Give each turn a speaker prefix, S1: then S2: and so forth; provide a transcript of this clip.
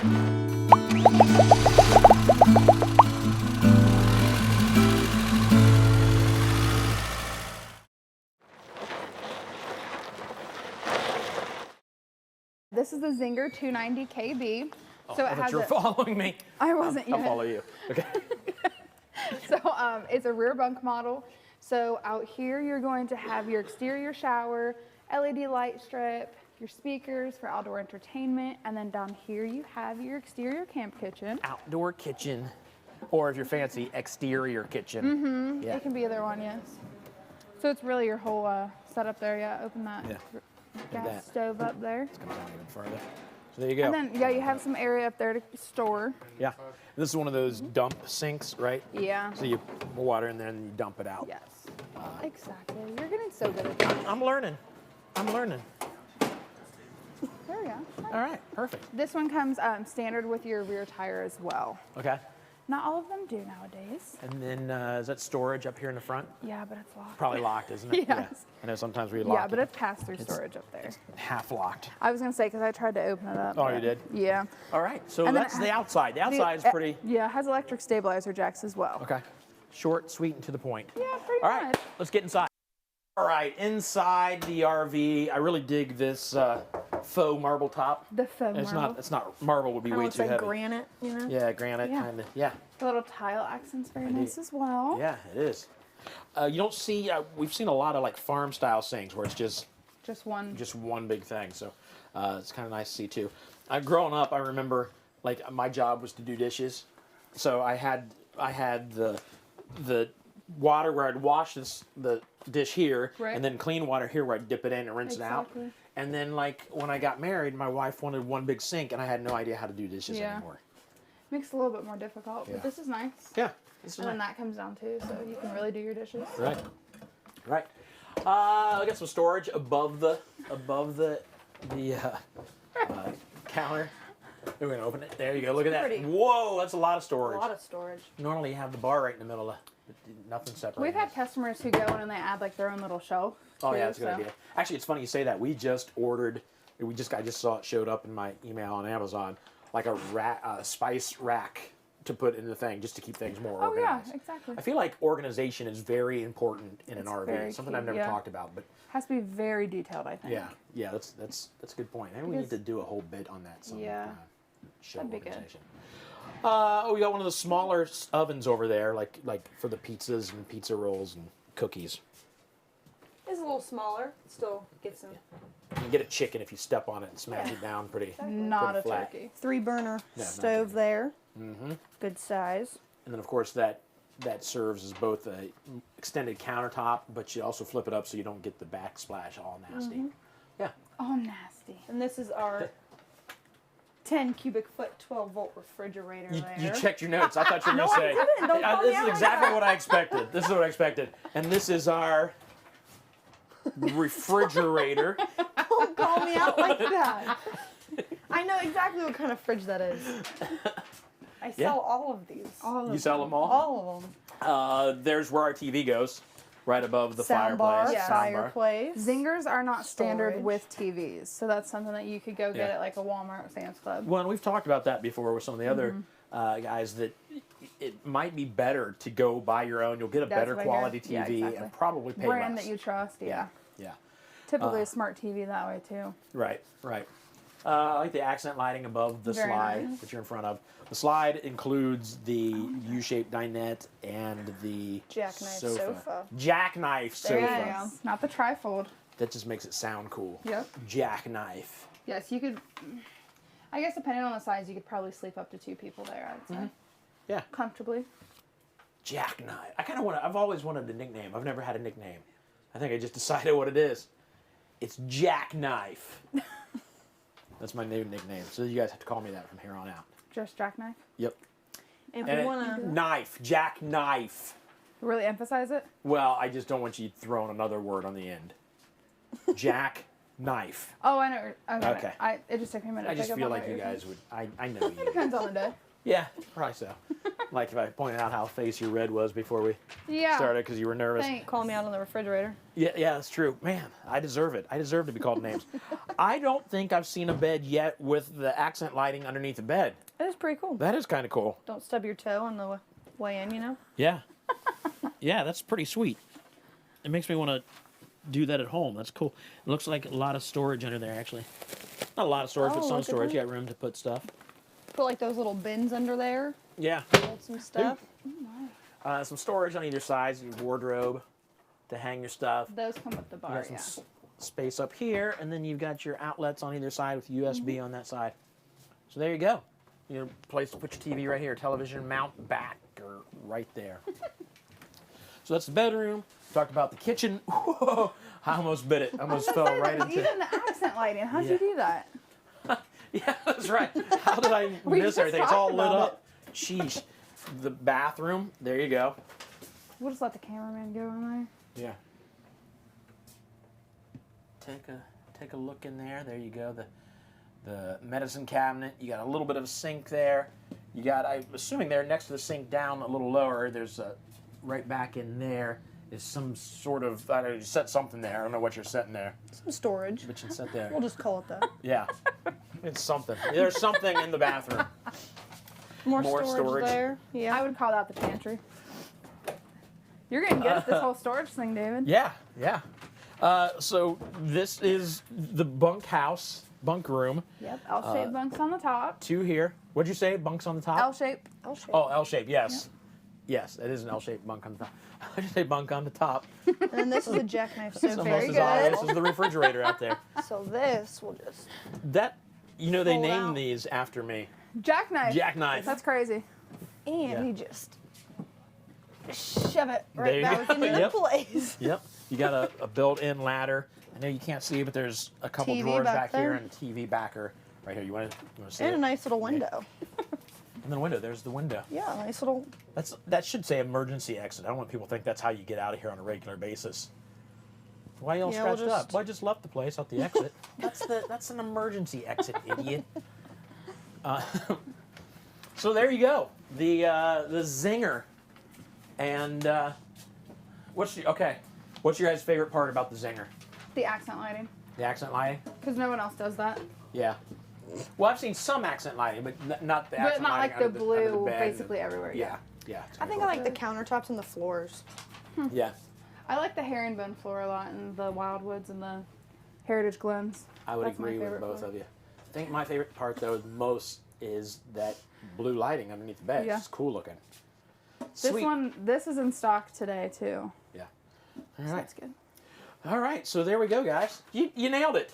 S1: This is the Zinger 290KB. So
S2: I thought you were following me.
S1: I wasn't yet.
S2: I'll follow you. Okay.
S1: So it's a rear bunk model. So out here you're going to have your exterior shower, LED light strip, your speakers for outdoor entertainment, and then down here you have your exterior camp kitchen.
S2: Outdoor kitchen, or if you're fancy, exterior kitchen.
S1: Mm-hmm.
S2: Yeah.
S1: It can be either one, yes. So it's really your whole setup there. Yeah, open that gas stove up there.
S2: Let's come down even further. So there you go.
S1: And then, yeah, you have some area up there to store.
S2: Yeah. This is one of those dump sinks, right?
S1: Yeah.
S2: So you pour water in there and you dump it out.
S1: Yes. Exactly. You're getting so good at that.
S2: I'm learning. I'm learning.
S1: There we go.
S2: All right. Perfect.
S1: This one comes standard with your rear tire as well.
S2: Okay.
S1: Not all of them do nowadays.
S2: And then is that storage up here in the front?
S1: Yeah, but it's locked.
S2: Probably locked, isn't it?
S1: Yes.
S2: Yeah. I know sometimes we lock
S1: Yeah, but
S2: it.
S1: it's pass-through storage up there.
S2: Half locked.
S1: I was going to say, because I tried to open it up.
S2: Oh, you did?
S1: Yeah.
S2: All right. So
S1: And then
S2: that's
S1: it
S2: the
S1: has-
S2: outside. The outside is pretty.
S1: Yeah, it has electric stabilizer jacks as well.
S2: Okay. Short, sweet, and to the point.
S1: Yeah, pretty
S2: All
S1: much.
S2: right. Let's get inside. All right. Inside the RV, I really dig this faux marble top.
S1: The faux marble.
S2: It's not marble would be way
S3: Looks
S2: too
S3: like
S2: heavy.
S3: granite, you know?
S2: Yeah, granite
S1: Yeah.
S2: kind of. Yeah.
S1: The little tile accents very nice as well.
S2: Yeah, it is. You don't see. We've seen a lot of like farm style sinks where it's just
S1: one
S2: big thing. So it's kind of nice to see too. Growing up, I remember like my job was to do dishes, so I had the water where I'd wash the dish here,
S1: Right.
S2: and then clean water here where I'd dip it in and rinse it
S1: Exactly.
S2: out. And then like when I got married, my wife wanted one big sink, and I had no idea how to do dishes
S1: Yeah.
S2: anymore.
S1: Makes it a little bit more difficult,
S2: Yeah.
S1: but this is nice.
S2: Yeah. This is
S1: And then
S2: nice.
S1: that comes down too, so you can really do your dishes.
S2: Right. Right. I got some storage above the counter. We're gonna open it. There you go. Look at that.
S3: Pretty.
S2: Whoa, that's a lot of
S3: A
S2: storage.
S3: lot of storage.
S2: Normally you have the bar right in the middle of nothing separate.
S1: We've had customers who go in and they add like their own little shelf.
S2: Oh
S1: too,
S2: yeah, that's a good
S1: so-
S2: idea. Actually, it's funny you say that. We just ordered. I just saw it showed up in my email on Amazon, like a spice rack to put in the thing just to keep things more
S1: Oh
S2: organized.
S1: yeah, exactly.
S2: I feel like organization is very important in an
S1: It's
S2: RV.
S1: very
S2: It's something
S1: key,
S2: I've never
S1: yeah.
S2: talked about, but
S1: Has to be very detailed, I think.
S2: yeah, that's a good point. Maybe we need
S1: Because-
S2: to do a whole bit on that.
S1: Yeah.
S2: Show
S1: That'd be good.
S2: organization. We got one of the smaller ovens over there, like for the pizzas and pizza rolls and cookies.
S3: It's a little smaller. Still gets some.
S2: You can get a chicken if you step on it and smash it down pretty.
S1: Not a
S2: flat.
S1: turkey.
S3: 3-burner
S2: not
S3: stove
S2: turkey.
S3: there. Good size.
S2: And then of course that serves as both a extended countertop, but you also flip it up so you don't get the backsplash all nasty. Yeah.
S1: Oh, nasty.
S3: And this is our 10 cubic foot, 12-volt refrigerator there.
S2: You checked your notes. I thut you were going to say.
S3: didn't. Don't call me
S2: This is
S3: out like
S2: exactly what I expected. This is what I expected. And this is our refrigerator.
S3: Don't call me out like that. I know exactly what kind of fridge that is. I sell all of these.
S2: You sell them all?
S3: All of them.
S2: There's where our TV goes, right above the
S3: Sound bar,
S2: fireplace.
S3: fireplace.
S1: Zingers are not standard
S3: Storage.
S1: with TVs, so that's something that you could go get
S2: Yeah.
S1: at like a Walmart or Sam's Club.
S2: Well, and we've talked about that before with some of the other guys that it might be better to go buy your own. You'll get a
S1: That's
S2: better
S1: what I
S2: quality
S1: heard.
S2: TV
S1: Yeah, exactly.
S2: and probably pay
S1: Brand
S2: less.
S1: that you trust, yeah.
S2: Yeah.
S1: Typically a smart TV that way too.
S2: Right. I like the accent lighting above the
S1: Very
S2: slide
S1: nice.
S2: that you're in front of. The slide includes the U-shaped dinette and the
S3: Jackknife sofa.
S2: Jackknife
S1: There
S2: sofa.
S1: you go. Not the trifold.
S2: That just makes it sound cool.
S1: Yep.
S2: Jackknife.
S1: Yes, you could. I guess depending on the size, you could probably sleep up to 2 people there. I'd say
S2: Yeah.
S1: comfortably.
S2: Jackknife. I've always wanted a nickname. I've never had a nickname. I think I just decided what it is. It's Jackknife. That's my new nickname. So you guys have to call me that from here on out.
S1: Just jackknife.
S2: Yep.
S3: If
S2: And
S3: you want to.
S2: knife. Jackknife.
S1: Really emphasize it.
S2: Well, I just don't want you throwing another word on the end. Jack knife.
S1: Oh, I know.
S2: Okay.
S1: It just took me a minute.
S2: I
S1: to
S2: just
S1: pick up
S2: feel
S1: on
S2: like
S1: what
S2: you
S1: you're
S2: guys would. I know you.
S1: Depends on the day.
S2: Yeah, probably so. Like if I pointed out how face your red was before we
S1: Yeah.
S2: started because you were nervous.
S1: Thanks.
S3: Call me out on the refrigerator.
S2: Yeah, that's true. Man, I deserve it. I deserve to be called names. I don't think I've seen a bed yet with the accent lighting underneath the bed.
S3: It is pretty cool.
S2: That is kind of cool.
S3: Don't stub your toe on the way in, you know?
S2: Yeah. Yeah, that's pretty sweet. It makes me want to do that at home. That's cool. It looks like a lot of storage under there, actually. Not a lot of storage, but
S3: Oh,
S2: some
S3: look at
S2: storage.
S3: that.
S2: You got room to put stuff.
S3: Put like those little bins under there.
S2: Yeah.
S3: Hold some stuff.
S2: Some storage on either side, your wardrobe to hang your stuff.
S1: Those come with the
S2: You
S1: bar,
S2: got some
S1: yeah.
S2: space up here, and then you've got your outlets on either side with USB
S3: Mm-hmm.
S2: on that side. So there you go. You know, place to put your TV right here, television mount back or right there. So that's the bedroom. Talked about the kitchen. Whoa, I almost bit it. I almost fell right into
S1: Even the accent lighting. How'd
S2: Yeah.
S1: you do that?
S2: Yeah, that's right. How did I
S1: We
S2: miss
S1: just
S2: everything? It's all
S1: talked
S2: lit
S1: about
S2: up. Sheesh. The bathroom. There you go.
S1: We'll just let the cameraman go in there.
S2: Yeah. Take a look in there. There you go. The medicine cabinet. You got a little bit of a sink there. You got, I'm assuming there next to the sink down a little lower, there's a, right back in there is some sort of, I don't know, you set something there. I don't know what you're setting there,
S3: Some storage.
S2: but you set there.
S3: We'll just call it that.
S2: Yeah. It's something. There's something in the bathroom.
S3: More
S2: More
S3: storage,
S2: storage.
S3: there. Yeah.
S1: I would call that the pantry. You're getting good at this whole storage thing, David.
S2: Yeah, yeah. So this is the bunk house, bunk room.
S1: Yep. L-shaped bunks on the top.
S2: Two here. What'd you say? Bunks on the top?
S1: L-shape.
S3: L-shape.
S2: Oh, L-shape. Yes. Yes, it is an L-shaped bunk on the top. I just say bunk on the top.
S3: And then this is a jackknife. So
S2: It's
S3: very
S2: almost as
S3: good.
S2: obvious as the refrigerator out there.
S3: So this will just.
S2: That, you know, they
S3: Fold
S2: named
S3: out.
S2: these after me.
S1: Jackknife.
S2: Jackknife.
S1: That's crazy.
S3: And
S2: Yeah.
S3: you just shove it
S2: There
S3: right
S2: you
S3: back
S2: go.
S3: into
S2: Yep.
S3: place.
S2: Yep. You got a built-in ladder. I know you can't see, but there's a couple
S3: TV
S2: drawers
S3: back
S2: back here
S3: there.
S2: and a TV backer right here. You want to see
S3: And
S2: it?
S3: a nice little window.
S2: And then a window. There's the window.
S3: Yeah, a nice little.
S2: That should say emergency exit. I don't want people to think that's how you get out of here on a regular basis. Why you all
S3: Yeah, we'll
S2: scratched up?
S3: just-
S2: Well, I just left the place out the exit. That's an emergency exit, idiot. So there you go. The Zinger. And what's your guys' favorite part about the Zinger?
S1: The accent lighting.
S2: The accent lighting?
S1: Because no one else does that.
S2: Yeah. Well, I've seen some accent lighting, but not the
S1: But
S2: accent
S1: not
S2: lighting
S1: like the
S2: under
S1: blue
S2: under the bed.
S1: basically everywhere.
S2: Yeah. Yeah. it's
S3: I
S2: kinda
S3: think I like the countertops and the floors.
S2: cool. Yeah.
S1: I like the herringbone floor a lot and the wildwoods and the heritage glens.
S2: I would
S1: That's my
S2: agree with
S1: favorite
S2: both
S1: floor.
S2: of you. I think my favorite part, though, most is that blue lighting underneath the bed.
S1: Yeah.
S2: It's cool looking.
S1: This this is in stock today too.
S2: Yeah. All
S1: So
S2: right.
S1: that's good.
S2: All right. So there we go, guys. You nailed it.